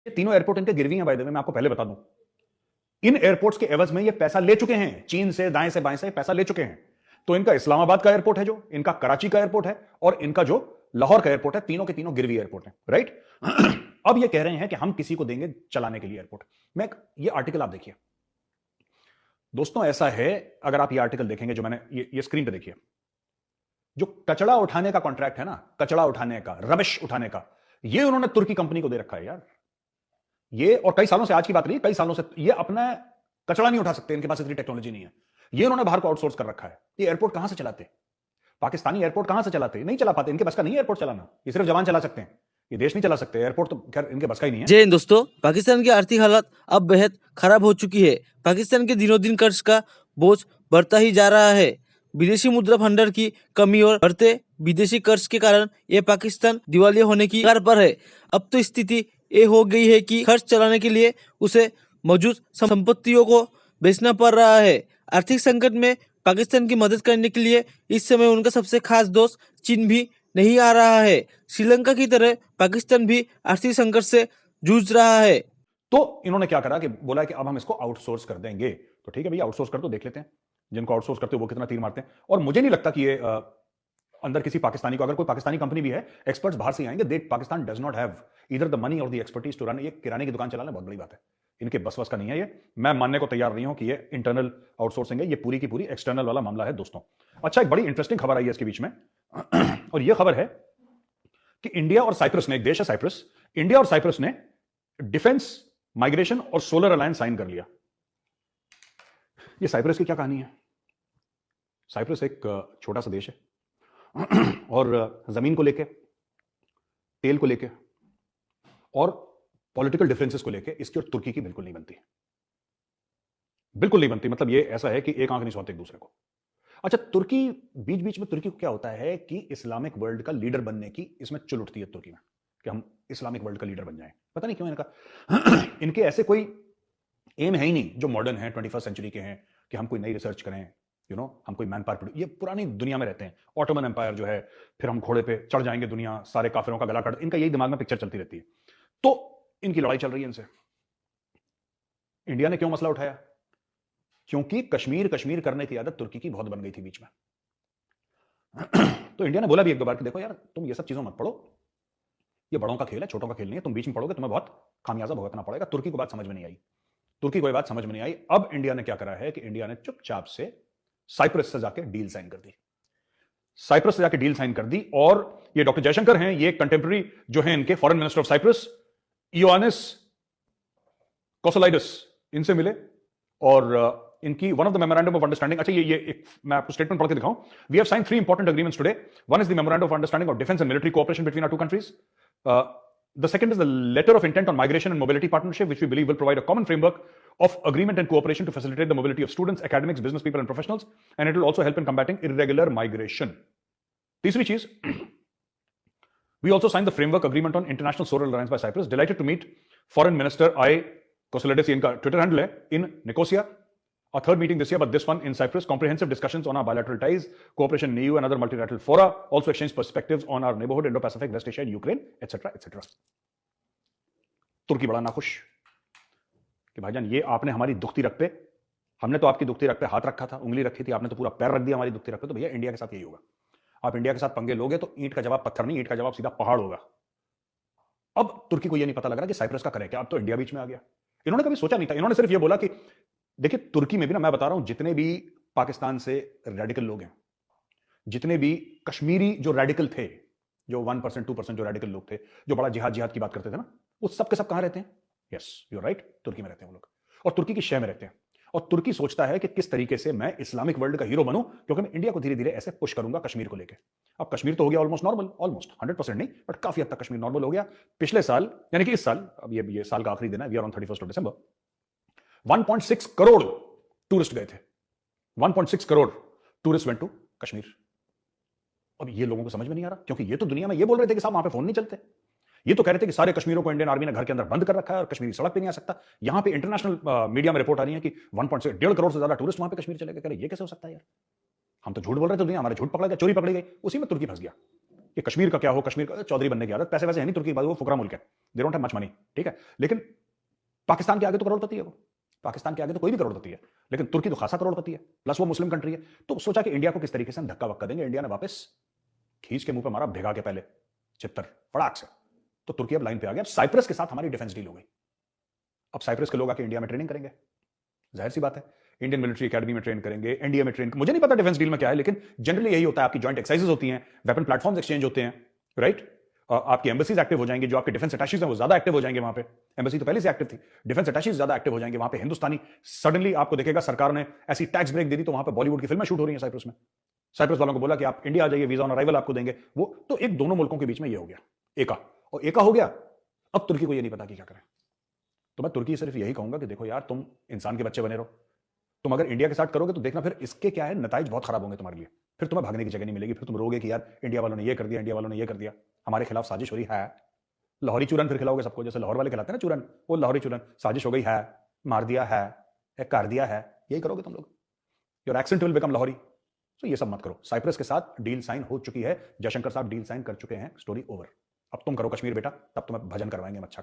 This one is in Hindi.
ये तीनों एयरपोर्ट इनके गिरवी हैं, बाय द वे, मैं आपको पहले बता दूं। इन एयरपोर्ट्स के एवज में ये पैसा ले चुके हैं, चीन से, दाएं से, बाएं से पैसा ले चुके हैं। तो इनका इस्लामाबाद का एयरपोर्ट है, जो इनका कराची का एयरपोर्ट है, और इनका जो लाहौर का एयरपोर्ट है, तीनों के तीनों गिरवी एयरपोर्ट है, राइट। अब ये कह रहे हैं कि हम किसी को देंगे चलाने के लिए एयरपोर्ट। मैं ये आर्टिकल आप देखिए दोस्तों, ऐसा है, अगर आप ये आर्टिकल देखेंगे जो मैंने ये स्क्रीन पे देखिए, जो कचड़ा उठाने का कॉन्ट्रैक्ट है ना, कचड़ा उठाने का, रबिश उठाने का, ये उन्होंने तुर्की कंपनी को दे रखा है यार। ये, और कई सालों से, आज की बात नहीं, कई सालों से ये अपना कचड़ा नहीं उठा सकते, इनके पास इतनी टेक्नोलॉजी नहीं है। ये उन्होंने बाहर को आउटसोर्स कर रखा है। ये एयरपोर्ट कहां से चलाते? पाकिस्तानी एयरपोर्ट कहां से चलाते? नहीं चला पाते, इनके बस का नहीं है एयरपोर्ट चलाना। ये सिर्फ जवान चला सकते हैं, ये देश नहीं चला सकते। एयरपोर्ट तो खैर इनके बस का ही नहीं है। जय हिंद दोस्तों, पाकिस्तान की आर्थिक हालत अब बेहद खराब हो चुकी है। पाकिस्तान के दिनों दिन कर्ज का बोझ बढ़ता ही जा रहा है। विदेशी मुद्रा भंडार की कमी और बढ़ते विदेशी कर्ज के कारण ये पाकिस्तान दिवालिया होने की कगार पर है। अब तो स्थिति ये हो गई है कि खर्च चलाने के लिए उसे मौजूद संपत्तियों को बेचना पड़ रहा है। आर्थिक संकट में पाकिस्तान की मदद करने के लिए इस समय उनका सबसे खास दोस्त चीन भी नहीं आ रहा है। श्रीलंका की तरह पाकिस्तान भी आर्थिक संकट से जूझ रहा है। तो इन्होंने क्या करा कि बोला कि अब हम इसको आउटसोर्स कर देंगे। तो ठीक है भैया, आउटसोर्स कर दो, देख लेते हैं जिनको आउटसोर्स करते हो वो कितना तीर मारते हैं। और मुझे नहीं लगता कि ये अंदर किसी पाकिस्तानी को, अगर कोई पाकिस्तानी कंपनी भी है, एक्सपर्ट्स बाहर से आएंगे। Pakistan does not have either the money और द एक्सपर्टीज टू रन। ये किराने की दुकान चलाना बहुत बड़ी बात है, इनके बस का नहीं है ये। मैं मानने को तैयार नहीं हूं कि ये इंटरनल आउटसोर्सिंग है, ये पूरी की पूरी एक्सटर्नल वाला मामला है दोस्तों। अच्छा, एक बड़ी इंटरेस्टिंग खबर आई है इसके बीच में और ये खबर है कि इंडिया और साइप्रस ने, एक देश है साइप्रस, इंडिया और साइप्रस ने डिफेंस, माइग्रेशन और सोलर अलायंस साइन कर लिया। ये साइप्रस की क्या कहानी है? साइप्रस एक छोटा सा देश है और जमीन को लेके, तेल को लेके और पॉलिटिकल डिफरेंसेस को लेके इसकी और तुर्की की बिल्कुल नहीं बनती, बिल्कुल नहीं बनती। मतलब ये ऐसा है कि एक आंख नहीं सोते एक दूसरे को। अच्छा, तुर्की बीच बीच में, तुर्की को क्या होता है कि इस्लामिक वर्ल्ड का लीडर बनने की इसमें चुल उठती है तुर्की में, कि हम इस्लामिक वर्ल्ड का लीडर बन जाएं। पता नहीं क्यों इनका इनके ऐसे कोई एम है ही नहीं जो मॉडर्न है, 21st सेंचुरी के हैं, कि हम कोई नई रिसर्च करें, हम कोई मैन पावर। ये पुरानी दुनिया में रहते हैं, ऑटोमन एम्पायर जो है, फिर हम घोड़े पे चढ़ जाएंगे, दुनिया सारे काफिरों का गला काट, इनका यही दिमाग में पिक्चर चलती रहती है। तो इनकी लड़ाई चल रही है इनसे। इंडिया ने क्यों मसला उठाया? क्योंकि कश्मीर कश्मीर करने की आदत तुर्की की बहुत बन गई थी बीच में। तो इंडिया ने बोला भी एक दो बार कि देखो यार, तुम ये सब चीजों मत पढ़ो, ये बड़ों का खेल है, छोटों का खेल नहीं है, तुम बीच में पढ़ोगे तुम्हें बहुत खामियाजा भुगतना पड़ेगा। तुर्की को बात समझ में नहीं आई, तुर्की को बात समझ में नहीं आई। अब इंडिया ने क्या करा है कि इंडिया ने चुपचाप से साइप्रस से जाके डील साइन कर दी, साइप्रस से जाके डील साइन कर दी। और ये डॉक्टर जयशंकर हैं, ये कंटेम्प्रेरी जो है इनके foreign minister of Cyprus, Ioannis Kasoulides, इनसे मिले और इनकी one of the memorandum of understanding. अच्छा, ये एक मैं आपको स्टेटमेंट पढ़ के दिखाऊं। We have signed 3 important agreements today. One is the memorandum of understanding of defence and military cooperation between our two countries. The second is the letter of intent on migration and mobility partnership, which we believe will provide a common framework of agreement and cooperation to facilitate the mobility of students, academics, business people, and professionals, and it will also help in combating irregular migration. तीसरी चीज, we also signed the framework agreement on international solar alliance by Cyprus. Delighted to meet Foreign Minister I. Kosolidis, इनका Twitter handle है, in Nicosia. A third meeting this year, but this one in Cyprus. Comprehensive discussions on our bilateral ties, cooperation in EU and other multilateral fora. Also exchange perspectives on our neighborhood, Indo-Pacific, West Asia, and Ukraine, etc., etc. तुर्की बड़ा नाखुश कि भाईजान, ये आपने हमारी दुखती रख पे, हमने तो आपकी दुखती रख पे हाथ रखा था, उंगली रखी थी, आपने तो पूरा पैर रख दिया हमारी दुखती रख पे। तो भैया इंडिया के साथ यही होगा। आप इंडिया के साथ पंगे लोगे तो ईंट का जवाब पत्थर नहीं, ईंट का जवाब सीधा पहाड़ होगा। अब तुर्की को यह नहीं पता लग रहा कि साइप्रस का करे क्या, अब तो इंडिया बीच में आ गया। इन्होंने कभी सोचा नहीं था, इन्होंने सिर्फ यह बोला कि देखिए, तुर्की में भी ना, मैं बता रहा हूं, जितने भी पाकिस्तान से रेडिकल लोग हैं, जितने भी कश्मीरी जो रेडिकल थे, जो 1% 2% जो रेडिकल लोग थे, जो बड़ा जिहाद जिहाद की बात करते थे ना, वो सब के सब कहां रहते हैं? यस, यू आर राइट, तुर्की में रहते हैं वो लोग, और तुर्की की शय में रहते हैं। और तुर्की सोचता है कि किस तरीके से मैं इस्लामिक वर्ल्ड का हीरो बनूं, क्योंकि मैं इंडिया को धीरे धीरे ऐसे पुश करूंगा कश्मीर को लेकर। अब कश्मीर तो हो गया ऑलमोस्ट नॉर्मल, ऑलमोस्ट 100% नहीं, बट काफी हद तक कश्मीर नॉर्मल हो गया। पिछले साल, यानी कि इस साल, अब ये साल का आखिरी दिन है, we are on 31st of December, 1.6 crore tourist गए थे। 1.6 crore tourist went to Kashmir. अब ये लोगों को समझ में नहीं आ रहा, क्योंकि ये तो दुनिया में ये बोल रहे थे कि साहब वहां पे फोन नहीं चलते, ये तो कह रहे थे कि सारे कश्मीरों को इंडियन आर्मी ने घर के अंदर बंद कर रखा है और कश्मीरी सड़क पे नहीं आ सकता। यहां पे इंटरनेशनल मीडिया में रिपोर्ट आ रही है कि 1.1.5 करोड़ से ज्यादा टूरिस्ट वहां पे कश्मीर चले गए। कह रहे ये कैसे हो सकता है यार, हम तो झूठ बोल रहे थे, दुनिया हमारे झूठ पकड़ा गया, चोरी पकड़ी गई। उसी में तुर्की फंस गया। कि कश्मीर का क्या हो, कश्मीर का चौधरी बनने की आदत, पैसे वैसे है नहीं तुर्की की बात, वो फुकरा मुल्क है, they don't have much money, ठीक है। लेकिन पाकिस्तान के आगे तो करोड़पति है वो, पाकिस्तान के आगे तो कोई भी करोड़पति है, लेकिन तुर्की तो खासा करोड़पति है, प्लस वो मुस्लिम कंट्री है। तो सोचा कि इंडिया को किस तरीके से हम धक्का वक्का देंगे। इंडिया ने वापस खींच के मुंह पे मारा, भिगा के पहले चित्तर फड़ाक से। तो तुर्की अब लाइन पे आ गया। अब साइप्रस के साथ हमारी डिफेंस डील हो गई। अब साइप्रस के लोग आके इंडिया में ट्रेनिंग करेंगे, जाहिर सी बात है, इंडियन मिलिट्री एकेडमी में ट्रेन करेंगे, एनडीए में ट्रेन, मुझे नहीं पता डिफेंस डील में क्या है, लेकिन जनरली यही होता है, आपकी जॉइंट एक्सरसाइजेज होती हैं, वेपन प्लेटफॉर्म्स एक्सचेंज होते हैं, राइट। आपकी एम्बेसीज एक्टिव हो जाएंगी, जो आपके डिफेंस अटैचीज हैं वो ज्यादा एक्टिव हो जाएंगे वहां पे। एम्बेसी तो पहले से एक्टिव थी, डिफेंस अटैचीज ज्यादा एक्टिव हो जाएंगे वहां पे। हिंदुस्तानी सडनली आपको देखेगा, सरकार ने ऐसी टैक्स ब्रेक दे दी, तो वहां पे बॉलीवुड की फिल्में शूट हो रही हैं साइप्रस में। साइप्रस वालों को बोला कि आप इंडिया आ जाइए, वीजा ऑन अराइवल आपको देंगे वो। तो एक दोनों मुल्कों के बीच में ये हो गया एका, और एका हो गया। अब तुर्की को ये नहीं पता कि क्या करें। तो मैं तुर्की सिर्फ यही कहूंगा कि देखो यार, तुम इंसान के बच्चे बने रहो, तुम अगर इंडिया के साथ करोगे तो देखना फिर इसके क्या है, नताइज बहुत खराब होंगे तुम्हारे लिए। फिर तुम्हें भागने की जगह नहीं मिलेगी, फिर तुम रोगे कि यार इंडिया वालों ने ये कर दिया, इंडिया वालों ने ये कर दिया, हमारे खिलाफ साजिश हो रही है। लाहौरी चूरन फिर खिलाओगे सबको, जैसे लाहौर वाले खिलाते हैं ना चूरन, वो लाहौरी चूरन, साजिश हो गई है, मार दिया है, कर दिया है, यही करोगे तुम लोग। Your accent will become Lahori. तो ये सब मत करो। साइप्रस के साथ डील साइन हो चुकी है, जयशंकर साहब डील साइन कर चुके हैं, स्टोरी ओवर। अब तुम करो कश्मीर बेटा, तब तुम्हें भजन करवाएंगे हम अच्छा खासा।